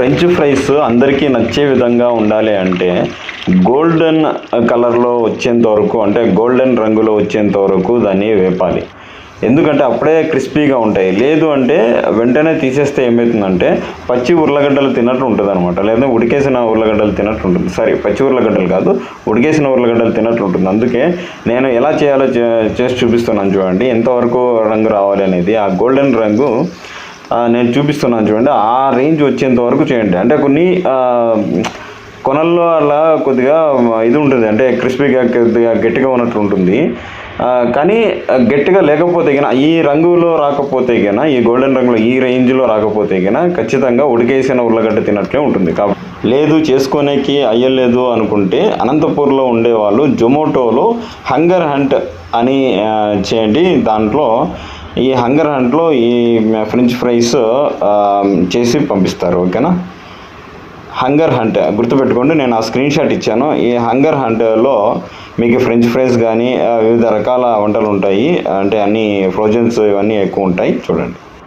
French fries అందరికీ నచ్చే విధంగా ఉండాలి అంటే గోల్డెన్ కలర్లో వచ్చేంత వరకు, అంటే గోల్డెన్ రంగులో వచ్చేంత వరకు దాన్ని వేపాలి. ఎందుకంటే అప్పుడే క్రిస్పీగా ఉంటాయి. లేదు అంటే వెంటనే తీసేస్తే ఏమవుతుందంటే పచ్చి ఉర్లగడ్డలు తిన్నట్టు ఉంటుంది అనమాట, లేదా ఉడికేసిన ఉర్లగడ్డలు తిన్నట్టు ఉంటుంది. సారీ, పచ్చి ఉర్లగడ్డలు కాదు, ఉడికేసిన ఉర్లగడ్డలు తిన్నట్టు ఉంటుంది. అందుకే నేను ఎలా చేయాలో చేసి చూపిస్తున్నాను చూడండి, ఎంతవరకు రంగు రావాలి అనేది. ఆ గోల్డెన్ రంగు నేను చూపిస్తున్నాను చూడండి, ఆ రేంజ్ వచ్చేంత వరకు చేయండి. అంటే కొన్ని కొనల్లో అలా కొద్దిగా ఇది ఉంటుంది, అంటే క్రిస్పీగా కొద్దిగా గట్టిగా ఉన్నట్టు ఉంటుంది. కానీ గట్టిగా లేకపోతే గిన, ఈ రంగులో రాకపోతే గిన, ఈ గోల్డెన్ రంగులో ఈ రేంజ్లో రాకపోతే గిన ఖచ్చితంగా ఉడికేసిన ఉర్లగడ్డ తినట్లే ఉంటుంది. కాబట్టి లేదు చేసుకోనేకి అయ్యలేదు అనుకుంటే అనంతపూర్లో ఉండేవాళ్ళు జొమాటోలో హంగర్ హంట్ అని చేయండి. దాంట్లో ఈ హంగర్ హంట్లో ఈ ఫ్రెంచ్ ఫ్రైస్ చేసి పంపిస్తారు. ఓకేనా, హంగర్ హంట్ గుర్తుపెట్టుకోండి, నేను ఆ స్క్రీన్ షాట్ ఇచ్చాను. ఈ హంగర్ హంట్లో మీకు ఫ్రెంచ్ ఫ్రైస్ కానీ వివిధ రకాల వంటలు ఉంటాయి, అంటే అన్ని ఫ్రోజన్స్ ఇవన్నీ ఎక్కువ ఉంటాయి. చూడండి.